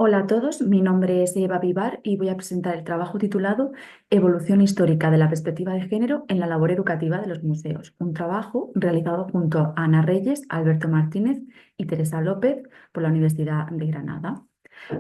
Hola a todos, mi nombre es Eva Vivar y voy a presentar el trabajo titulado Evolución histórica de la perspectiva de género en la labor educativa de los museos, un trabajo realizado junto a Ana Reyes, Alberto Martínez y Teresa López por la Universidad de Granada.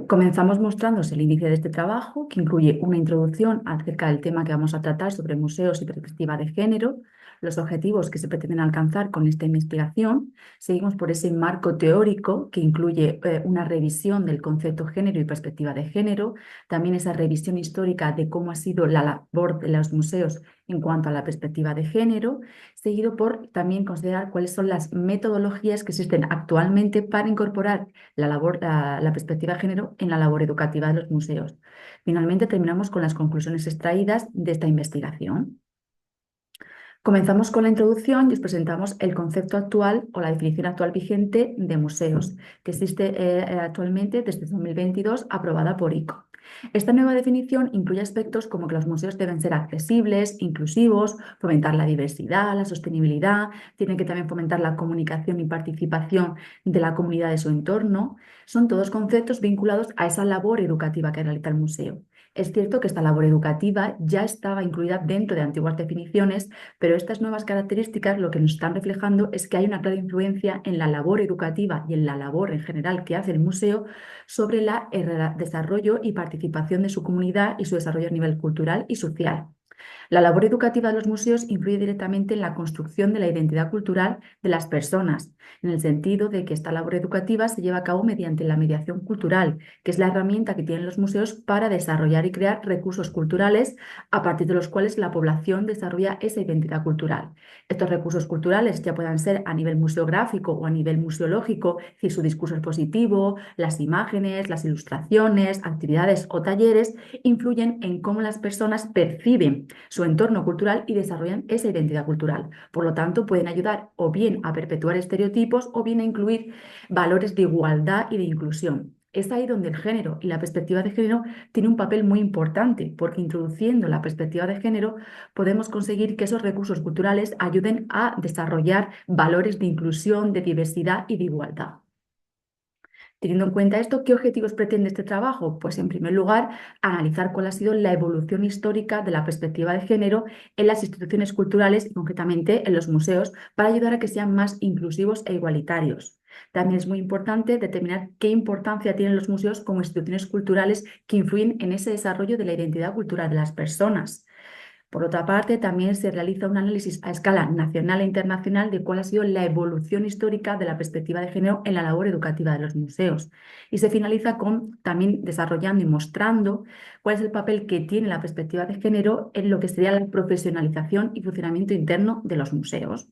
Comenzamos mostrándose el inicio de este trabajo, que incluye una introducción acerca del tema que vamos a tratar sobre museos y perspectiva de género, los objetivos que se pretenden alcanzar con esta investigación. Seguimos por ese marco teórico que incluye una revisión del concepto género y perspectiva de género, también esa revisión histórica de cómo ha sido la labor de los museos en cuanto a la perspectiva de género, seguido por también considerar cuáles son las metodologías que existen actualmente para incorporar la perspectiva de género en la labor educativa de los museos. Finalmente terminamos con las conclusiones extraídas de esta investigación. Comenzamos con la introducción y os presentamos el concepto actual o la definición actual vigente de museos, que existe actualmente desde 2022, aprobada por ICO. Esta nueva definición incluye aspectos como que los museos deben ser accesibles, inclusivos, fomentar la diversidad, la sostenibilidad, tienen que también fomentar la comunicación y participación de la comunidad de su entorno. Son todos conceptos vinculados a esa labor educativa que realiza el museo. Es cierto que esta labor educativa ya estaba incluida dentro de antiguas definiciones, pero estas nuevas características lo que nos están reflejando es que hay una clara influencia en la labor educativa y en la labor en general que hace el museo sobre el desarrollo y participación de su comunidad y su desarrollo a nivel cultural y social. La labor educativa de los museos influye directamente en la construcción de la identidad cultural de las personas, en el sentido de que esta labor educativa se lleva a cabo mediante la mediación cultural, que es la herramienta que tienen los museos para desarrollar y crear recursos culturales a partir de los cuales la población desarrolla esa identidad cultural. Estos recursos culturales ya puedan ser a nivel museográfico o a nivel museológico, si su discurso expositivo, las imágenes, las ilustraciones, actividades o talleres influyen en cómo las personas perciben su entorno cultural y desarrollan esa identidad cultural. Por lo tanto, pueden ayudar o bien a perpetuar estereotipos o bien a incluir valores de igualdad y de inclusión. Es ahí donde el género y la perspectiva de género tiene un papel muy importante, porque introduciendo la perspectiva de género podemos conseguir que esos recursos culturales ayuden a desarrollar valores de inclusión, de diversidad y de igualdad. Teniendo en cuenta esto, ¿qué objetivos pretende este trabajo? Pues en primer lugar, analizar cuál ha sido la evolución histórica de la perspectiva de género en las instituciones culturales y concretamente en los museos para ayudar a que sean más inclusivos e igualitarios. También es muy importante determinar qué importancia tienen los museos como instituciones culturales que influyen en ese desarrollo de la identidad cultural de las personas. Por otra parte, también se realiza un análisis a escala nacional e internacional de cuál ha sido la evolución histórica de la perspectiva de género en la labor educativa de los museos. Y se finaliza con también desarrollando y mostrando cuál es el papel que tiene la perspectiva de género en lo que sería la profesionalización y funcionamiento interno de los museos.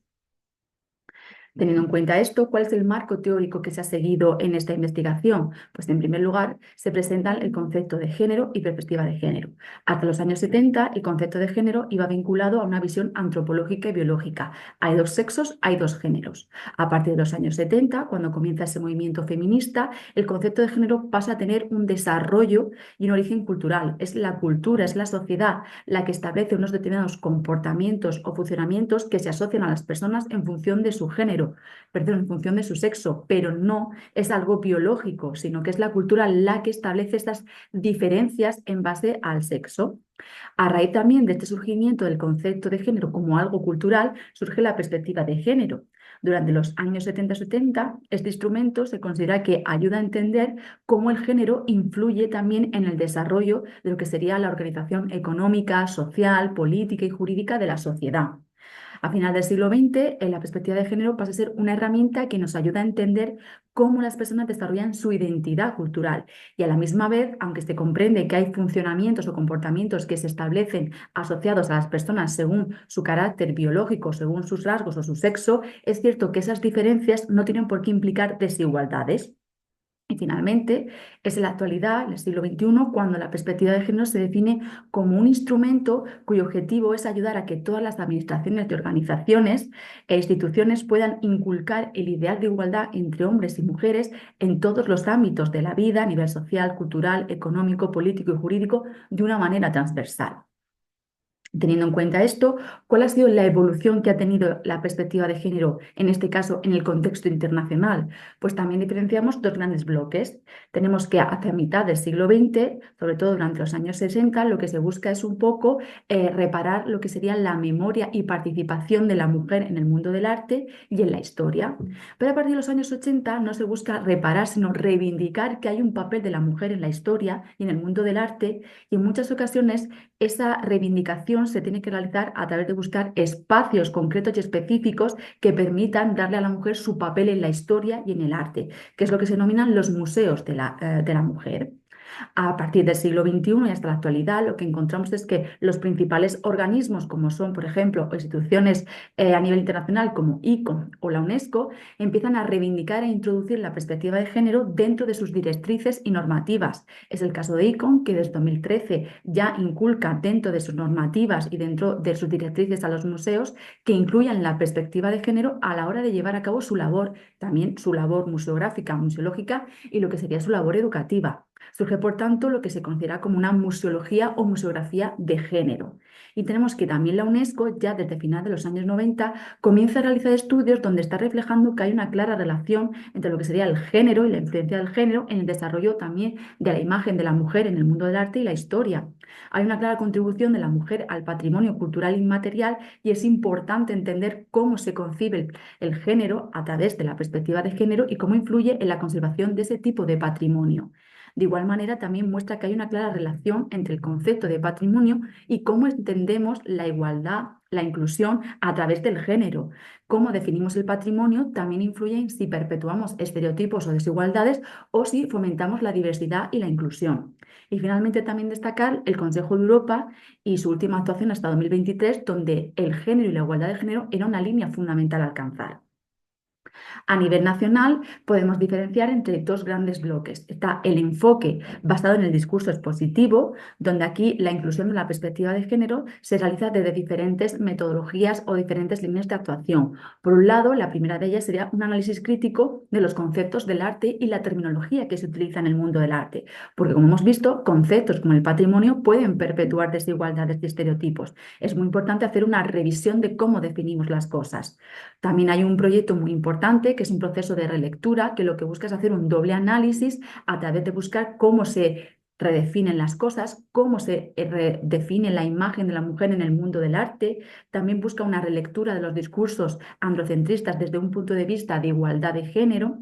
Teniendo en cuenta esto, ¿cuál es el marco teórico que se ha seguido en esta investigación? Pues en primer lugar, se presentan el concepto de género y perspectiva de género. Hasta los años 70, el concepto de género iba vinculado a una visión antropológica y biológica. Hay dos sexos, hay dos géneros. A partir de los años 70, cuando comienza ese movimiento feminista, el concepto de género pasa a tener un desarrollo y un origen cultural. Es la cultura, es la sociedad la que establece unos determinados comportamientos o funcionamientos que se asocian a las personas en función de su género, perdón, en función de su sexo, pero no es algo biológico, sino que es la cultura la que establece estas diferencias en base al sexo. A raíz también de este surgimiento del concepto de género como algo cultural, surge la perspectiva de género. Durante los años 70-70, este instrumento se considera que ayuda a entender cómo el género influye también en el desarrollo de lo que sería la organización económica, social, política y jurídica de la sociedad. A final del siglo XX, la perspectiva de género pasa a ser una herramienta que nos ayuda a entender cómo las personas desarrollan su identidad cultural y a la misma vez, aunque se comprende que hay funcionamientos o comportamientos que se establecen asociados a las personas según su carácter biológico, según sus rasgos o su sexo, es cierto que esas diferencias no tienen por qué implicar desigualdades. Y finalmente, es en la actualidad, en el siglo XXI, cuando la perspectiva de género se define como un instrumento cuyo objetivo es ayudar a que todas las administraciones y organizaciones e instituciones puedan inculcar el ideal de igualdad entre hombres y mujeres en todos los ámbitos de la vida, a nivel social, cultural, económico, político y jurídico, de una manera transversal. Teniendo en cuenta esto, ¿cuál ha sido la evolución que ha tenido la perspectiva de género, en este caso en el contexto internacional? Pues también diferenciamos dos grandes bloques. Tenemos que hacia mitad del siglo XX, sobre todo durante los años 60, lo que se busca es un poco reparar lo que sería la memoria y participación de la mujer en el mundo del arte y en la historia. Pero a partir de los años 80 no se busca reparar, sino reivindicar que hay un papel de la mujer en la historia y en el mundo del arte, y en muchas ocasiones esa reivindicación se tiene que realizar a través de buscar espacios concretos y específicos que permitan darle a la mujer su papel en la historia y en el arte, que es lo que se denominan los museos de la mujer. A partir del siglo XXI y hasta la actualidad, lo que encontramos es que los principales organismos, como son, por ejemplo, instituciones a nivel internacional como ICOM o la UNESCO, empiezan a reivindicar e introducir la perspectiva de género dentro de sus directrices y normativas. Es el caso de ICOM, que desde 2013 ya inculca dentro de sus normativas y dentro de sus directrices a los museos que incluyan la perspectiva de género a la hora de llevar a cabo su labor, también su labor museográfica, museológica y lo que sería su labor educativa. Surge, por tanto, lo que se considera como una museología o museografía de género. Y tenemos que también la UNESCO, ya desde final de los años 90, comienza a realizar estudios donde está reflejando que hay una clara relación entre lo que sería el género y la influencia del género en el desarrollo también de la imagen de la mujer en el mundo del arte y la historia. Hay una clara contribución de la mujer al patrimonio cultural inmaterial y es importante entender cómo se concibe el género a través de la perspectiva de género y cómo influye en la conservación de ese tipo de patrimonio. De igual manera, también muestra que hay una clara relación entre el concepto de patrimonio y cómo entendemos la igualdad, la inclusión a través del género. Cómo definimos el patrimonio también influye en si perpetuamos estereotipos o desigualdades o si fomentamos la diversidad y la inclusión. Y finalmente también destacar el Consejo de Europa y su última actuación hasta 2023, donde el género y la igualdad de género era una línea fundamental a alcanzar. A nivel nacional podemos diferenciar entre dos grandes bloques. Está el enfoque basado en el discurso expositivo, donde aquí la inclusión de la perspectiva de género se realiza desde diferentes metodologías o diferentes líneas de actuación. Por un lado, la primera de ellas sería un análisis crítico de los conceptos del arte y la terminología que se utiliza en el mundo del arte, porque como hemos visto, conceptos como el patrimonio pueden perpetuar desigualdades y estereotipos. Es muy importante hacer una revisión de cómo definimos las cosas. También hay un proyecto muy importante que es un proceso de relectura que lo que busca es hacer un doble análisis a través de buscar cómo se redefinen las cosas, cómo se redefine la imagen de la mujer en el mundo del arte. También busca una relectura de los discursos androcentristas desde un punto de vista de igualdad de género.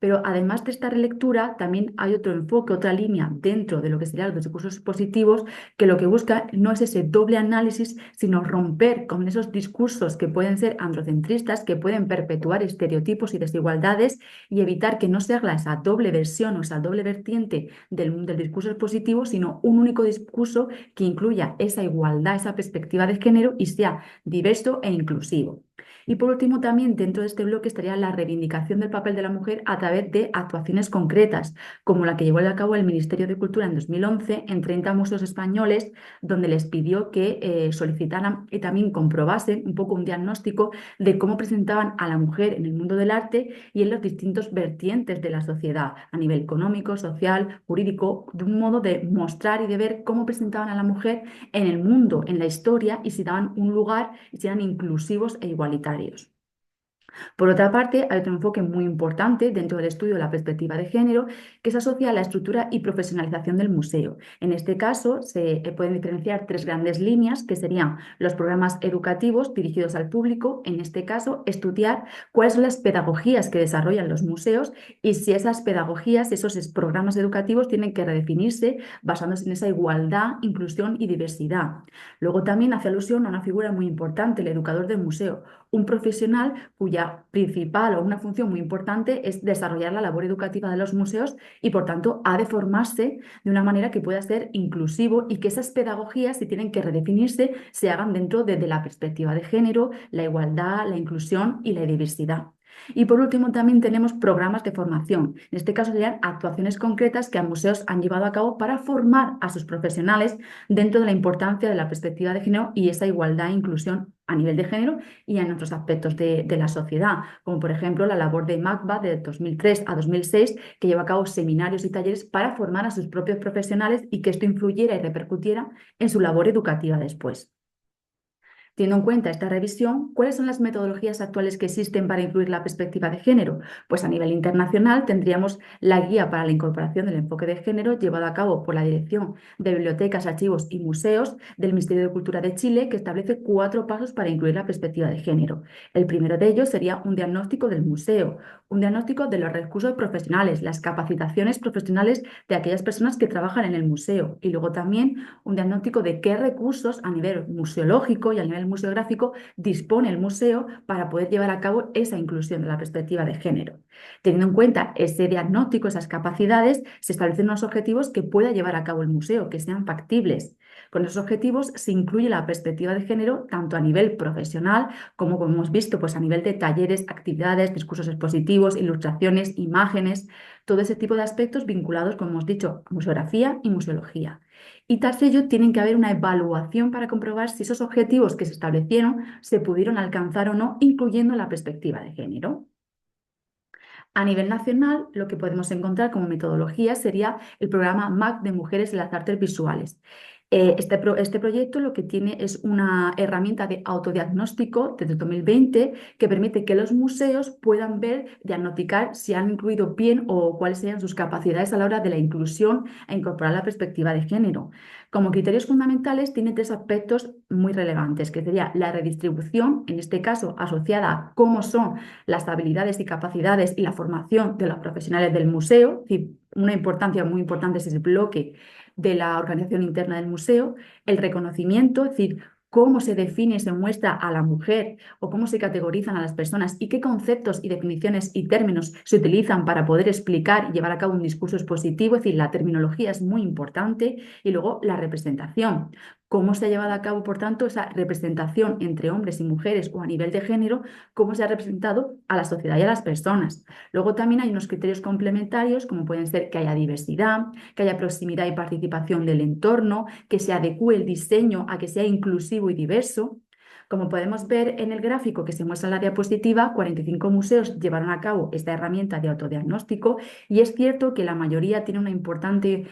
Pero además de esta relectura, también hay otro enfoque, otra línea dentro de lo que serían los discursos positivos, que lo que busca no es ese doble análisis, sino romper con esos discursos que pueden ser androcentristas, que pueden perpetuar estereotipos y desigualdades y evitar que no se haga esa doble versión o esa doble vertiente del discurso positivo, sino un único discurso que incluya esa igualdad, esa perspectiva de género y sea diverso e inclusivo. Y por último, también dentro de este bloque estaría la reivindicación del papel de la mujer a través de actuaciones concretas, como la que llevó a cabo el Ministerio de Cultura en 2011 en 30 museos españoles, donde les pidió que solicitaran y también comprobasen un poco un diagnóstico de cómo presentaban a la mujer en el mundo del arte y en los distintos vertientes de la sociedad, a nivel económico, social, jurídico, de un modo de mostrar y de ver cómo presentaban a la mujer en el mundo, en la historia, y si daban un lugar y si eran inclusivos e igualitarios. Por otra parte, hay otro enfoque muy importante dentro del estudio de la perspectiva de género que se asocia a la estructura y profesionalización del museo. En este caso, se pueden diferenciar tres grandes líneas, que serían los programas educativos dirigidos al público, en este caso, estudiar cuáles son las pedagogías que desarrollan los museos y si esas pedagogías, esos programas educativos tienen que redefinirse basándose en esa igualdad, inclusión y diversidad. Luego también hace alusión a una figura muy importante, el educador del museo, un profesional cuya principal o una función muy importante es desarrollar la labor educativa de los museos y, por tanto, ha de formarse de una manera que pueda ser inclusivo y que esas pedagogías, si tienen que redefinirse, se hagan dentro de la perspectiva de género, la igualdad, la inclusión y la diversidad. Y por último, también tenemos programas de formación. En este caso serían actuaciones concretas que a museos han llevado a cabo para formar a sus profesionales dentro de la importancia de la perspectiva de género y esa igualdad e inclusión a nivel de género y en otros aspectos de la sociedad, como por ejemplo la labor de MACBA de 2003 a 2006, que lleva a cabo seminarios y talleres para formar a sus propios profesionales y que esto influyera y repercutiera en su labor educativa después. Teniendo en cuenta esta revisión, ¿cuáles son las metodologías actuales que existen para incluir la perspectiva de género? Pues a nivel internacional tendríamos la Guía para la Incorporación del Enfoque de Género, llevada a cabo por la Dirección de Bibliotecas, Archivos y Museos del Ministerio de Cultura de Chile, que establece 4 pasos para incluir la perspectiva de género. El primero de ellos sería un diagnóstico del museo, un diagnóstico de los recursos profesionales, las capacitaciones profesionales de aquellas personas que trabajan en el museo, y luego también un diagnóstico de qué recursos a nivel museológico y a nivel museográfico dispone el museo para poder llevar a cabo esa inclusión de la perspectiva de género. Teniendo en cuenta ese diagnóstico, esas capacidades, se establecen unos objetivos que pueda llevar a cabo el museo, que sean factibles. Con esos objetivos se incluye la perspectiva de género tanto a nivel profesional como hemos visto, pues a nivel de talleres, actividades, discursos expositivos, ilustraciones, imágenes, todo ese tipo de aspectos vinculados, como hemos dicho, a museografía y museología. Y tras ello tienen que haber una evaluación para comprobar si esos objetivos que se establecieron se pudieron alcanzar o no, incluyendo la perspectiva de género. A nivel nacional, lo que podemos encontrar como metodología sería el programa MAC de Mujeres en las Artes Visuales. Este proyecto lo que tiene es una herramienta de autodiagnóstico desde 2020 que permite que los museos puedan ver, diagnosticar si han incluido bien o cuáles serían sus capacidades a la hora de la inclusión e incorporar la perspectiva de género. Como criterios fundamentales tiene 3 aspectos muy relevantes, que sería la redistribución, en este caso asociada a cómo son las habilidades y capacidades y la formación de los profesionales del museo, es decir, una importancia muy importante es ese bloque de la organización interna del museo, el reconocimiento, es decir, cómo se define y se muestra a la mujer o cómo se categorizan a las personas y qué conceptos y definiciones y términos se utilizan para poder explicar y llevar a cabo un discurso expositivo, es decir, la terminología es muy importante, y luego la representación. Cómo se ha llevado a cabo, por tanto, esa representación entre hombres y mujeres o a nivel de género, cómo se ha representado a la sociedad y a las personas. Luego también hay unos criterios complementarios, como pueden ser que haya diversidad, que haya proximidad y participación del entorno, que se adecue el diseño a que sea inclusivo y diverso. Como podemos ver en el gráfico que se muestra en la diapositiva, 45 museos llevaron a cabo esta herramienta de autodiagnóstico, y es cierto que la mayoría tiene una importante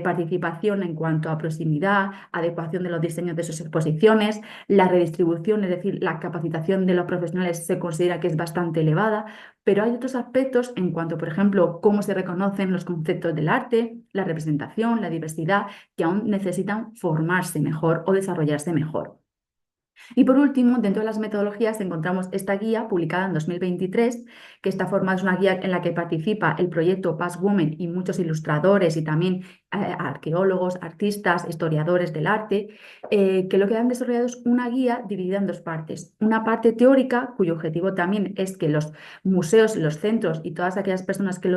participación en cuanto a proximidad, adecuación de los diseños de sus exposiciones, la redistribución, es decir, la capacitación de los profesionales se considera que es bastante elevada, pero hay otros aspectos en cuanto, por ejemplo, cómo se reconocen los conceptos del arte, la representación, la diversidad, que aún necesitan formarse mejor o desarrollarse mejor. Y por último, dentro de las metodologías encontramos esta guía publicada en 2023, que esta forma es una guía en la que participa el proyecto Past Women y muchos ilustradores y también arqueólogos, artistas, historiadores del arte, que lo que han desarrollado es una guía dividida en 2 partes. Una parte teórica, cuyo objetivo también es que los museos, los centros y todas aquellas personas que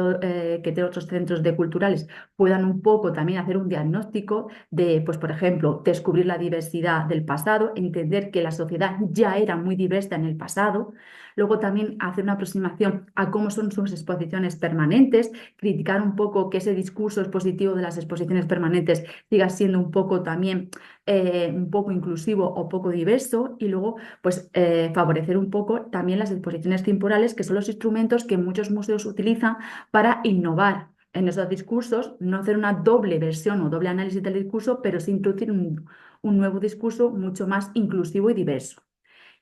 tienen otros centros de culturales puedan un poco también hacer un diagnóstico de, pues, por ejemplo, descubrir la diversidad del pasado, entender que la sociedad ya era muy diversa en el pasado. Luego también hacer una aproximación a cómo son sus exposiciones permanentes, criticar un poco que ese discurso expositivo de las exposiciones permanentes siga siendo un poco también un poco inclusivo o poco diverso, y luego pues favorecer un poco también las exposiciones temporales, que son los instrumentos que muchos museos utilizan para innovar en esos discursos, no hacer una doble versión o doble análisis del discurso, pero sí introducir un nuevo discurso mucho más inclusivo y diverso.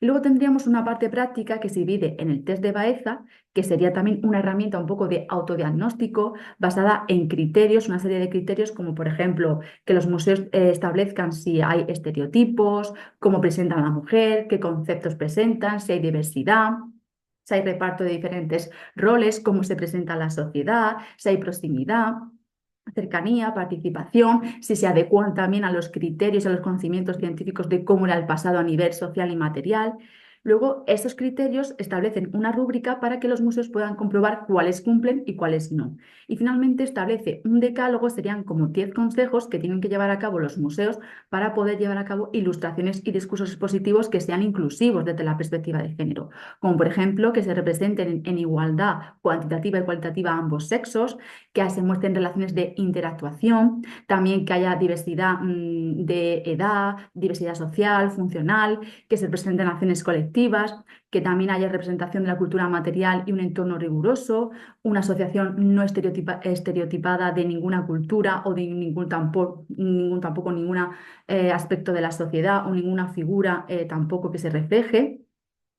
Y luego tendríamos una parte práctica que se divide en el test de Baeza, que sería también una herramienta un poco de autodiagnóstico basada en criterios, una serie de criterios como, por ejemplo, que los museos establezcan si hay estereotipos, cómo presentan a la mujer, qué conceptos presentan, si hay diversidad, si hay reparto de diferentes roles, cómo se presenta la sociedad, si hay proximidad, cercanía, participación, si se adecuan también a los criterios, a los conocimientos científicos de cómo era el pasado a nivel social y material. Luego, estos criterios establecen una rúbrica para que los museos puedan comprobar cuáles cumplen y cuáles no. Y finalmente establece un decálogo, serían como 10 consejos que tienen que llevar a cabo los museos para poder llevar a cabo ilustraciones y discursos expositivos que sean inclusivos desde la perspectiva de género, como por ejemplo que se representen en igualdad cuantitativa y cualitativa a ambos sexos, que se muestren relaciones de interactuación, también que haya diversidad de edad, diversidad social, funcional, que se presenten acciones colectivas afectivas, que también haya representación de la cultura material y un entorno riguroso, una asociación no estereotipada de ninguna cultura o de tampoco ningún aspecto de la sociedad o ninguna figura tampoco que se refleje.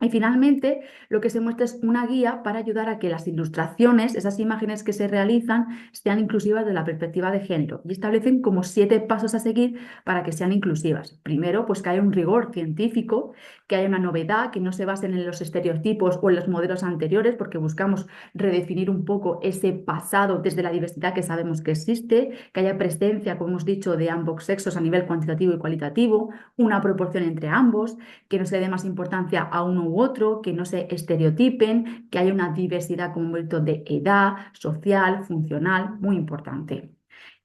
Y finalmente, lo que se muestra es una guía para ayudar a que las ilustraciones, esas imágenes que se realizan, sean inclusivas de la perspectiva de género y establecen como 7 pasos a seguir para que sean inclusivas. Primero, pues que haya un rigor científico, que haya una novedad, que no se basen en los estereotipos o en los modelos anteriores, porque buscamos redefinir un poco ese pasado desde la diversidad que sabemos que existe, que haya presencia, como hemos dicho, de ambos sexos a nivel cuantitativo y cualitativo, una proporción entre ambos, que no se dé más importancia a uno u otro, que no se estereotipen, que haya una diversidad como momento de edad, social, funcional, muy importante.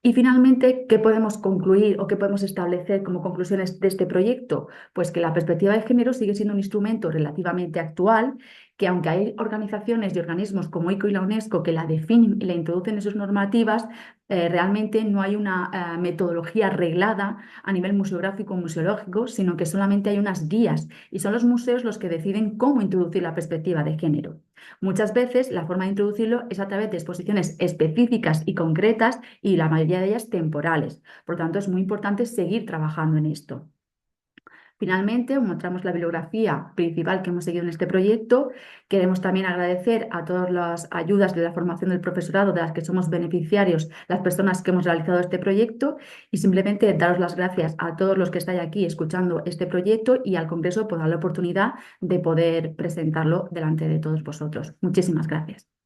Y finalmente, ¿qué podemos concluir o qué podemos establecer como conclusiones de este proyecto? Pues que la perspectiva de género sigue siendo un instrumento relativamente actual, que aunque hay organizaciones y organismos como ICO y la UNESCO que la definen y la introducen en sus normativas, realmente no hay una metodología reglada a nivel museográfico o museológico, sino que solamente hay unas guías y son los museos los que deciden cómo introducir la perspectiva de género. Muchas veces la forma de introducirlo es a través de exposiciones específicas y concretas y la mayoría de ellas temporales. Por lo tanto, es muy importante seguir trabajando en esto. Finalmente, mostramos la bibliografía principal que hemos seguido en este proyecto. Queremos también agradecer a todas las ayudas de la formación del profesorado de las que somos beneficiarios, las personas que hemos realizado este proyecto, y simplemente daros las gracias a todos los que estáis aquí escuchando este proyecto y al Congreso por dar la oportunidad de poder presentarlo delante de todos vosotros. Muchísimas gracias.